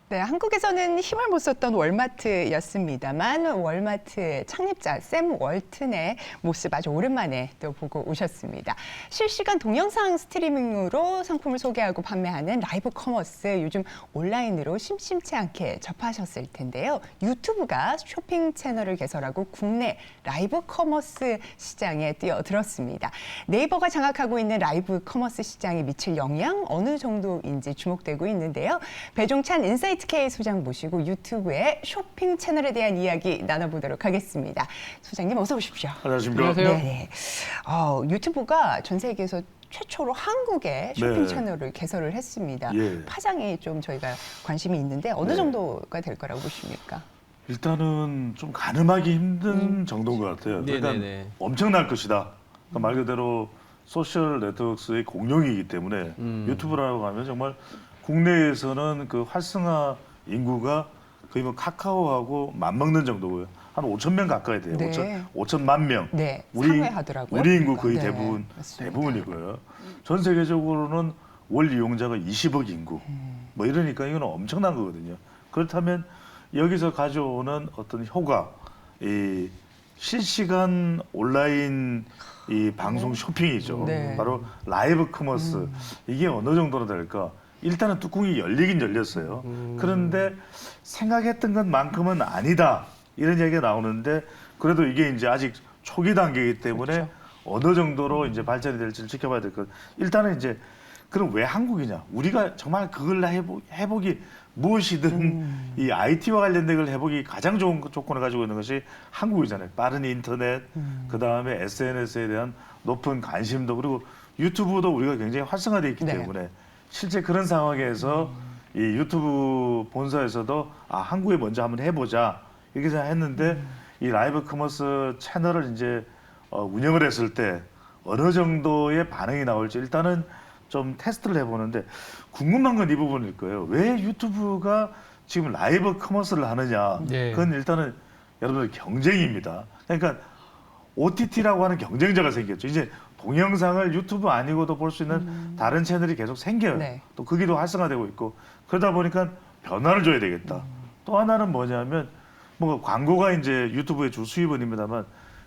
네, 한국에서는 힘을 못 썼던 월마트였습니다만 월마트의 창립자 샘 월튼의 모습 아주 오랜만에 또 보고 오셨습니다. 실시간 동영상 스트리밍으로 상품을 소개하고 판매하는 라이브 커머스, 요즘 온라인으로 심심치 않게 접하셨을 텐데요. 유튜브가 쇼핑 채널을 개설하고 국내 라이브 커머스 시장에 뛰어들었습니다. 네이버가 장악하고 있는 라이브 커머스 시장에 미칠 영향 어느 정도인지 주목되고 있는데요. 배종찬 인사이트 K 소장 모시고 유튜브의 쇼핑 채널에 대한 이야기 나눠보도록 하겠습니다. 소장님 어서 오십시오. 안녕하십니까. 안녕하세요. 네. 유튜브가 전 세계에서 최초로 한국에 쇼핑 네. 채널을 개설을 했습니다. 예. 파장이 좀 저희가 관심이 있는데 어느 네. 정도가 될 거라고 보십니까? 일단은 좀 가늠하기 힘든 정도인 것 같아요. 그러니까 네네네. 엄청날 것이다. 그러니까 말 그대로 소셜 네트워크의 공룡이기 때문에 유튜브라고 하면 정말 국내에서는 그 활성화 인구가 거의 뭐 카카오하고 맞먹는 정도고요. 한 5천 명 가까이 돼요. 네. 5천만 명. 네, 우리 상회하더라고요. 우리 인구 거의 네, 대부분 맞습니다. 대부분이고요. 전 세계적으로는 월 이용자가 20억 인구. 뭐 이러니까 이건 엄청난 거거든요. 그렇다면 여기서 가져오는 어떤 효과, 이 실시간 온라인 이 방송 쇼핑이죠. 네. 바로 라이브 커머스. 이게 어느 정도로 될까? 일단은 뚜껑이 열리긴 열렸어요. 그런데 생각했던 것만큼은 아니다. 이런 얘기가 나오는데 그래도 이게 이제 아직 초기 단계이기 때문에 그렇죠. 어느 정도로 이제 발전이 될지를 지켜봐야 될 것. 일단은 이제 그럼 왜 한국이냐? 우리가 정말 그걸 해보기 무엇이든 이 IT와 관련된 걸 해보기 가장 좋은 조건을 가지고 있는 것이 한국이잖아요. 빠른 인터넷, 그 다음에 SNS에 대한 높은 관심도 그리고 유튜브도 우리가 굉장히 활성화되어 있기 네. 때문에 실제 그런 상황에서 이 유튜브 본사에서도 아 한국에 먼저 한번 해보자 이렇게 생각했는데 이 라이브 커머스 채널을 이제 운영을 했을 때 어느 정도의 반응이 나올지 일단은 좀 테스트를 해보는데 궁금한 건 이 부분일 거예요. 왜 유튜브가 지금 라이브 커머스를 하느냐? 네. 그건 일단은 여러분들 경쟁입니다. 그러니까 OTT라고 하는 경쟁자가 생겼죠. 이제 동영상을 유튜브 아니고도 볼 수 있는 다른 채널이 계속 생겨요. 네. 또 거기도 활성화되고 있고 그러다 보니까 변화를 줘야 되겠다. 또 하나는 뭐냐면 뭐 광고가 이제 유튜브의 주 수입원입니다만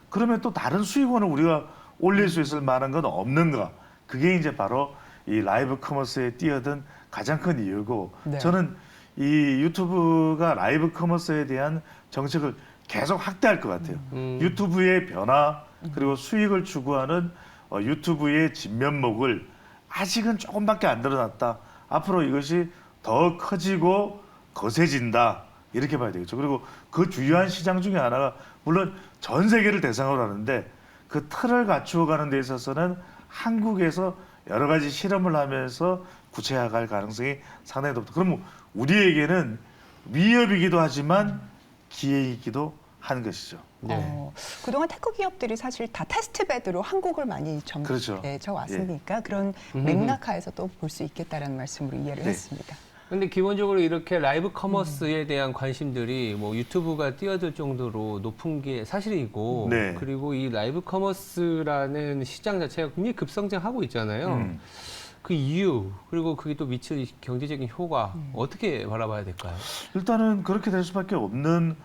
그러면 또 다른 수익원을 우리가 올릴 수 있을 만한 건 없는가? 그게 이제 바로 이 라이브 커머스에 뛰어든 가장 큰 이유고 네. 저는 이 유튜브가 라이브 커머스에 대한 정책을 계속 확대할 것 같아요. 유튜브의 변화 그리고 수익을 추구하는 유튜브의 진면목을 아직은 조금밖에 안 드러났다. 앞으로 이것이 더 커지고 거세진다. 이렇게 봐야 되겠죠. 그리고 그 주요한 시장 중에 하나가 물론 전 세계를 대상으로 하는데 그 틀을 갖추어 가는 데 있어서는 한국에서 여러 가지 실험을 하면서 구체화할 가능성이 상당히 높다. 그럼 뭐 우리에게는 위협이기도 하지만 기회이기도 한 것이죠. 네. 그동안 테크 기업들이 사실 다 테스트베드로 한국을 많이 그렇죠. 왔으니까 그런 맥락하에서 또 볼 수 있겠다라는 말씀으로 이해를 네. 했습니다. 근데 기본적으로 이렇게 라이브 커머스에 대한 관심들이 뭐 유튜브가 뛰어들 정도로 높은 게 사실이고 네. 그리고 이 라이브 커머스라는 시장 자체가 굉장히 급성장하고 있잖아요. 그 이유 그리고 그게 또 미칠 경제적인 효과 어떻게 바라봐야 될까요? 일단은 그렇게 될 수밖에 없는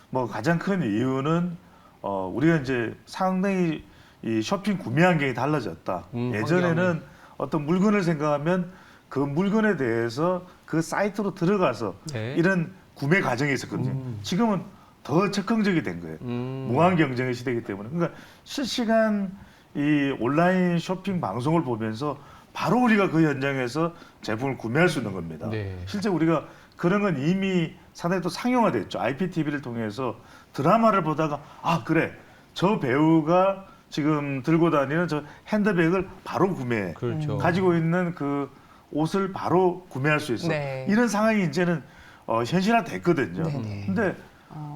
뭐 가장 큰 이유는 우리가 이제 상당히 이 쇼핑 구매 환경이 달라졌다. 예전에는 어떤 물건을 생각하면 그 물건에 대해서 그 사이트로 들어가서 네. 이런 구매 과정이 있었거든요. 지금은 더 적극적이 된 거예요. 무한 경쟁의 시대이기 때문에. 그러니까 실시간 이 온라인 쇼핑 방송을 보면서 바로 우리가 그 현장에서 제품을 구매할 수 있는 겁니다. 네. 실제 우리가 그런 건 이미 상당히 또 상용화됐죠. IPTV를 통해서 드라마를 보다가 아 그래 저 배우가 지금 들고 다니는 저 핸드백을 바로 구매해. 그렇죠. 가지고 있는 그 옷을 바로 구매할 수 있어. 네. 이런 상황이 이제는 현실화됐거든요. 네네. 근데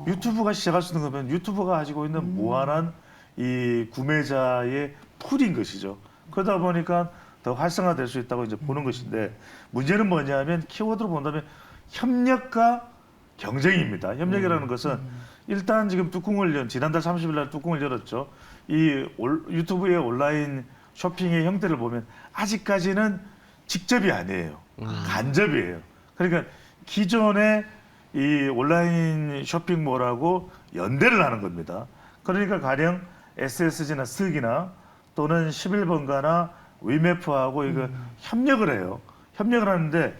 유튜브가 시작할 수 있는 거면 유튜브가 가지고 있는 무한한 이 구매자의 풀인 것이죠. 그러다 보니까 더 활성화될 수 있다고 이제 보는 것인데 문제는 뭐냐면 키워드로 본다면 협력과 경쟁입니다. 협력이라는 것은 일단 지금 지난달 30일 날 뚜껑을 열었죠. 유튜브의 온라인 쇼핑의 형태를 보면 아직까지는 직접이 아니에요. 간접이에요. 그러니까 기존의 이 온라인 쇼핑몰하고 연대를 하는 겁니다. 그러니까 가령 SSG나 스기나 또는 11번가나 위메프하고 이거 협력을 해요. 협력을 하는데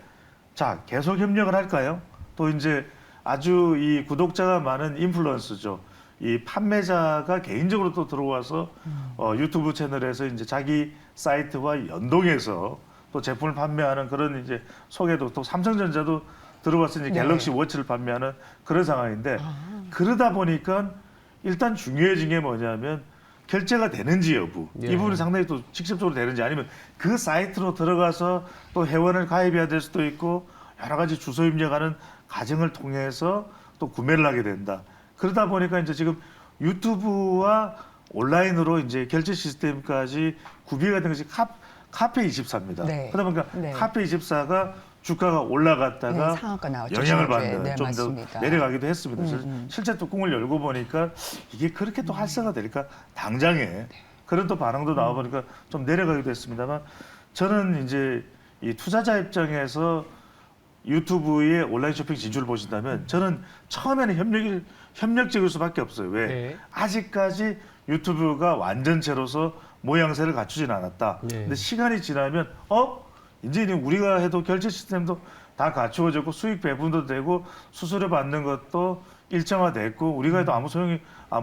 자, 계속 협력을 할까요? 또 이제 아주 이 구독자가 많은 인플루언서죠. 이 판매자가 개인적으로 또 들어와서 유튜브 채널에서 이제 자기 사이트와 연동해서 또 제품을 판매하는 그런 이제 소개도 또 삼성전자도 들어와서 이제 네. 갤럭시 워치를 판매하는 그런 상황인데 그러다 보니까 일단 중요해진 게 뭐냐면 결제가 되는지 여부 예. 이 부분이 상당히 또 직접적으로 되는지 아니면 그 사이트로 들어가서 또 회원을 가입해야 될 수도 있고 여러 가지 주소 입력하는 과정을 통해서 또 구매를 하게 된다. 그러다 보니까 이제 지금 유튜브와 온라인으로 이제 결제 시스템까지 구비가 된 것이 카페24입니다. 네. 그러다 보니까 네. 카페24가 주가가 올라갔다가 네, 상한가 나왔죠, 영향을 지난주에. 받는 네, 좀 더 맞습니다. 내려가기도 했습니다. 실제 뚜껑을 열고 보니까 이게 그렇게 또 활성화 될까 당장에 그런 또 반응도 나와 보니까 좀 내려가기도 했습니다만 저는 이제 이 투자자 입장에서 유튜브의 온라인 쇼핑 진출을 보신다면 저는 처음에는 협력적일 수밖에 없어요. 왜? 네. 아직까지 유튜브가 완전체로서 모양새를 갖추진 않았다. 네. 근데 시간이 지나면 이제 우리가 해도 결제 시스템도 다 갖추어졌고 수익 배분도 되고 수수료 받는 것도 일정화됐고 우리가 해도 아무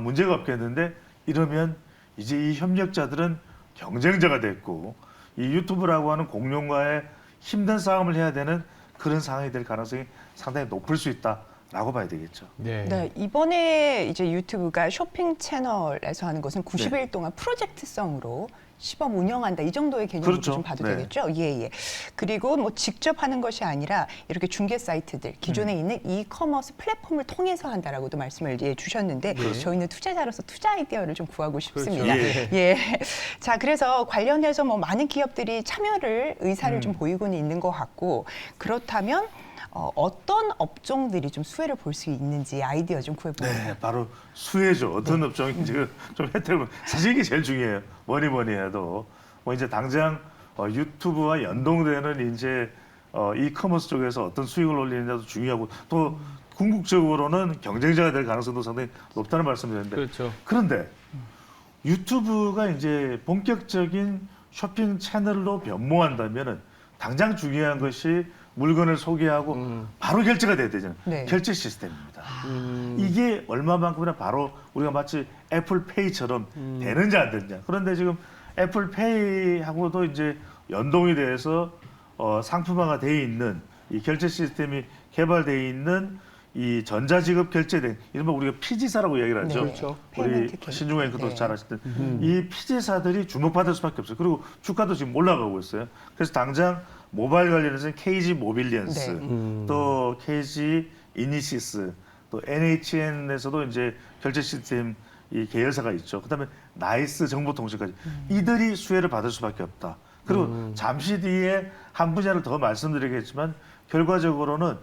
문제가 없겠는데 이러면 이제 이 협력자들은 경쟁자가 됐고 이 유튜브라고 하는 공룡과의 힘든 싸움을 해야 되는 그런 상황이 될 가능성이 상당히 높을 수 있다라고 봐야 되겠죠. 네. 네, 이번에 이제 유튜브가 쇼핑 채널에서 하는 것은 90일 네. 동안 프로젝트성으로 시범 운영한다 이 정도의 개념으로 그렇죠. 좀 봐도 네. 되겠죠. 예. 그리고 뭐 직접 하는 것이 아니라 이렇게 중개 사이트들 기존에 있는 이커머스 플랫폼을 통해서 한다라고도 말씀을 주셨는데 저희는 투자자로서 투자 아이디어를 좀 구하고 싶습니다. 그렇죠. 예. 자, 그래서 관련해서 뭐 많은 기업들이 참여를 의사를 좀 보이고는 있는 것 같고 그렇다면 어떤 업종들이 좀 수혜를 볼 수 있는지 아이디어 좀 구해보세요. 네, 바로 수혜죠. 어떤 업종인지 좀 혜택을 사실 이게 제일 중요해요. 뭐니 해도 뭐 이제 당장 유튜브와 연동되는 이제 이커머스 쪽에서 어떤 수익을 올리느냐도 중요하고 또 궁극적으로는 경쟁자가 될 가능성도 상당히 높다는 말씀드렸는데 그렇죠. 그런데 유튜브가 이제 본격적인 쇼핑 채널로 변모한다면은 당장 중요한 것이 물건을 소개하고 바로 결제가 돼야 되잖아요. 네. 결제 시스템입니다. 이게 얼마만큼이나 바로 우리가 마치 애플페이처럼 되는지 안 되느냐. 그런데 지금 애플페이하고도 이제 연동이 돼서 상품화가 돼 있는 이 결제 시스템이 개발돼 있는 이 전자지급 결제된 이른바 우리가 피지사라고 이야기를 하죠. 네. 그렇죠. 우리 페이먼트 캡. 신중호 앵커도 네. 잘 아시던 이 피지사들이 주목받을 수밖에 없어요. 그리고 주가도 지금 올라가고 있어요. 그래서 당장 모바일 관련해서는 KG 모빌리언스, 네. 또 KG 이니시스, 또 NHN에서도 이제 결제 시스템 이 계열사가 있죠. 그다음에 나이스 정보통신까지 이들이 수혜를 받을 수밖에 없다. 그리고 잠시 뒤에 한 분야를 더 말씀드리겠지만 결과적으로는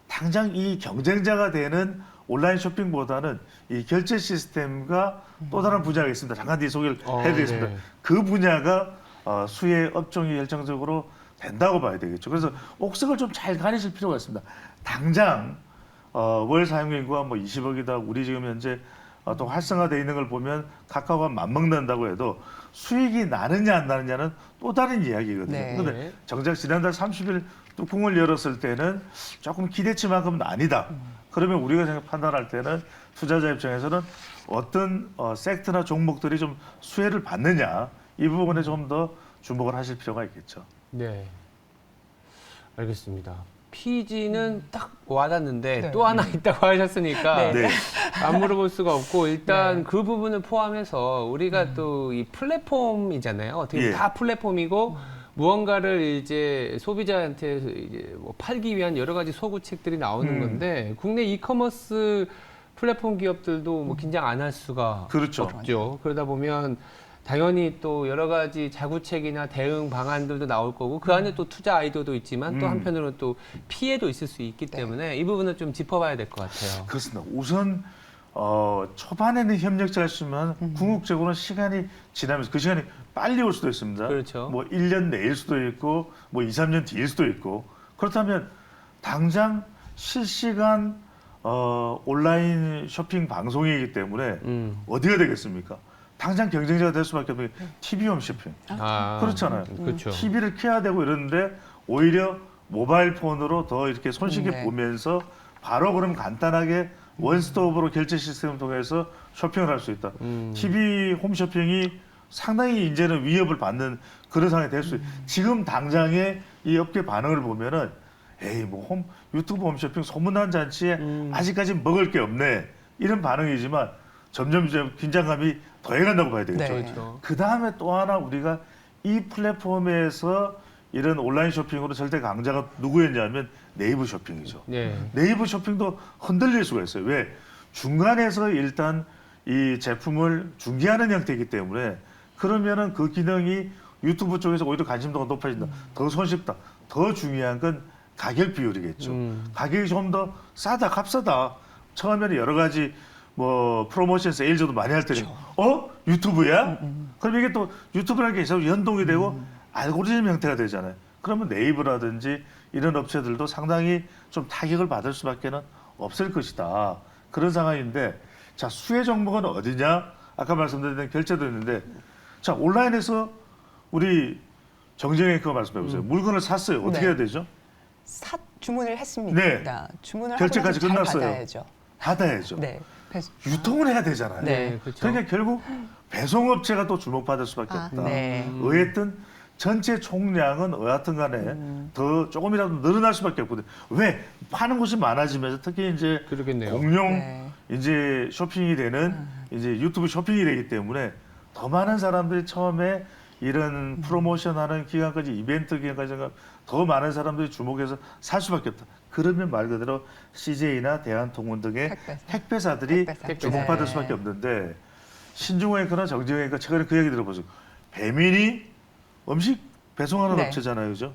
당장 이 경쟁자가 되는 온라인 쇼핑보다는 이 결제 시스템과 또 다른 분야가 있습니다. 잠깐 뒤에 소개를 해드리겠습니다. 네. 그 분야가 수혜 업종이 결정적으로 된다고 봐야 되겠죠. 그래서 옥석을 좀 잘 가리실 필요가 있습니다. 당장 월 사용 인구가 뭐 20억이다. 우리 지금 현재 또 활성화되어 있는 걸 보면 카카오가 맞먹는다고 해도 수익이 나느냐 안 나느냐는 또 다른 이야기거든요. 네. 그런데 정작 지난달 30일 뚜껑을 열었을 때는 조금 기대치만큼은 아니다. 그러면 우리가 판단할 때는 투자자 입장에서는 어떤 섹터나 종목들이 좀 수혜를 받느냐 이 부분에 좀 더 주목을 하실 필요가 있겠죠. 네. 알겠습니다. PG는 딱 와닿는데 네. 또 하나 있다고 하셨으니까 네. 네. 안 물어볼 수가 없고 일단 네. 그 부분을 포함해서 우리가 또 이 플랫폼이잖아요. 어떻게 보면 예. 다 플랫폼이고 무언가를 이제 소비자한테 이제 뭐 팔기 위한 여러 가지 소구책들이 나오는 건데 국내 이커머스 플랫폼 기업들도 뭐 긴장 안 할 수가 그렇죠. 없죠. 그러다 보면 당연히 또 여러 가지 자구책이나 대응 방안들도 나올 거고 그 안에 또 투자 아이디어도 있지만 또 한편으로는 또 피해도 있을 수 있기 때문에 이 부분을 좀 짚어봐야 될 것 같아요. 그렇습니다. 우선 초반에는 협력자가 있으면 궁극적으로는 시간이 지나면서 그 시간이 빨리 올 수도 있습니다. 그렇죠. 뭐 1년 내일 수도 있고 뭐 2, 3년 뒤일 수도 있고 그렇다면 당장 실시간 온라인 쇼핑 방송이기 때문에 어디가 되겠습니까? 당장 경쟁자가 될 수밖에 없는 게 TV 홈쇼핑. 그렇잖아요. 그렇죠. TV를 켜야 되고 이러는데 오히려 모바일 폰으로 더 이렇게 손쉽게 네. 보면서 바로 그럼 간단하게 원스톱으로 결제 시스템을 통해서 쇼핑을 할 수 있다. TV 홈쇼핑이 상당히 이제는 위협을 받는 그런 상황이 될 수 있어요. 지금 당장의 이 업계 반응을 보면은 에이 뭐 유튜브 홈쇼핑 소문난 잔치에 아직까지 먹을 게 없네 이런 반응이지만 점점 긴장감이 더해간다고 봐야 되겠죠. 네. 그렇죠. 그 다음에 또 하나 우리가 이 플랫폼에서 이런 온라인 쇼핑으로 절대 강자가 누구였냐면 네이버 쇼핑이죠. 네. 네이버 쇼핑도 흔들릴 수가 있어요. 왜? 중간에서 일단 이 제품을 중개하는 형태이기 때문에 그러면은 그 기능이 유튜브 쪽에서 오히려 관심도가 높아진다. 더 손쉽다. 더 중요한 건 가격 비율이겠죠. 가격이 좀 더 싸다, 값싸다. 처음에는 여러 가지 뭐 프로모션 세일즈도 많이 할 테니 유튜브야? 그럼 이게 또 유튜브라는 게 계속 연동이 되고 알고리즘 형태가 되잖아요. 그러면 네이버라든지 이런 업체들도 상당히 좀 타격을 받을 수밖에 없을 것이다. 그런 상황인데 자 수혜 종목은 어디냐? 아까 말씀드린 결제도 있는데 자 온라인에서 우리 정정혜 그거 말씀해 보세요. 물건을 샀어요. 어떻게 네. 해야 되죠? 주문을 했습니다. 네. 주문을 결제까지 하고 나서 끝났어요. 잘 받아야죠. 받아야죠. 네. 유통을 해야 되잖아요. 네. 그렇죠. 그러니까 결국 배송업체가 또 주목받을 수밖에 없다. 네. 어쨌든 전체 총량은 여하튼 간에 더 조금이라도 늘어날 수밖에 없거든요. 왜? 파는 곳이 많아지면서 특히 이제 그러겠네요. 공룡 네. 이제 쇼핑이 되는 이제 유튜브 쇼핑이 되기 때문에 더 많은 사람들이 처음에 이런 프로모션 하는 기간까지 이벤트 기간까지 더 많은 사람들이 주목해서 살 수밖에 없다. 그러면 말 그대로 CJ나 대한통운 등의 택배사들이 택배사. 주목받을 네. 수밖에 없는데 신중호앵커나 정지호앵커 최근에 그 얘기 들어보세요. 배민이 음식 배송하는 네. 업체잖아요, 그죠?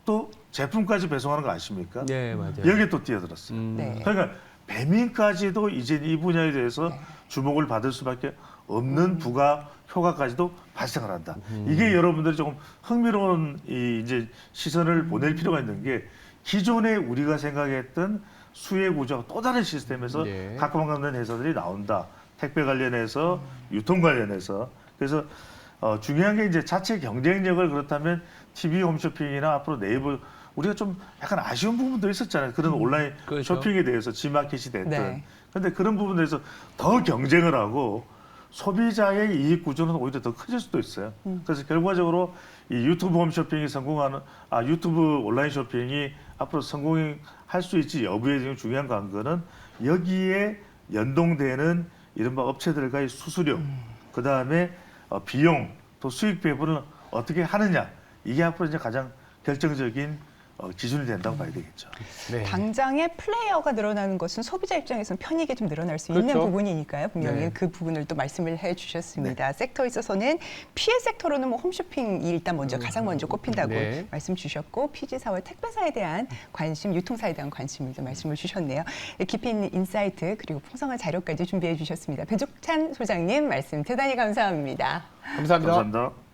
또 제품까지 배송하는 거 아십니까? 네, 맞아요. 여기에 또 뛰어들었어요. 네. 그러니까 배민까지도 이제 이 분야에 대해서 네. 주목을 받을 수밖에 없는 부가 효과까지도 발생을 한다. 이게 여러분들이 조금 흥미로운 이제 시선을 보낼 필요가 있는 게 기존에 우리가 생각했던 수혜 구조와 또 다른 시스템에서 네. 각광받는 회사들이 나온다. 택배 관련해서 유통 관련해서 그래서 중요한 게 이제 자체 경쟁력을 그렇다면 TV 홈쇼핑이나 앞으로 네이버 우리가 좀 약간 아쉬운 부분도 있었잖아요. 그런 온라인 그렇죠. 쇼핑에 대해서 G마켓이 됐든. 네. 그런데 그런 부분에서 더 경쟁을 하고 소비자의 이익 구조는 오히려 더 커질 수도 있어요. 그래서 결과적으로 이 유튜브 홈쇼핑이 성공하는 유튜브 온라인 쇼핑이 앞으로 성공할 수 있지 여부에 지금 중요한 관건은 여기에 연동되는 이른바 업체들과의 수수료, 그 다음에 비용, 또 수익 배분을 어떻게 하느냐 이게 앞으로 이제 가장 결정적인 기준이 된다고 봐야 되겠죠. 네. 당장의 플레이어가 늘어나는 것은 소비자 입장에서는 편익이 좀 늘어날 수 있는 그렇죠. 부분이니까요. 분명히 네. 그 부분을 또 말씀을 해주셨습니다. 섹터에 있어서는 피해 섹터로는 뭐 홈쇼핑이 일단 먼저 가장 먼저 꼽힌다고 네. 말씀 주셨고 PG사와 택배사에 대한 관심, 유통사에 대한 관심을 또 말씀을 주셨네요. 깊이 있는 인사이트 그리고 풍성한 자료까지 준비해 주셨습니다. 배종찬 소장님 말씀 대단히 감사합니다. 감사합니다. 감사합니다.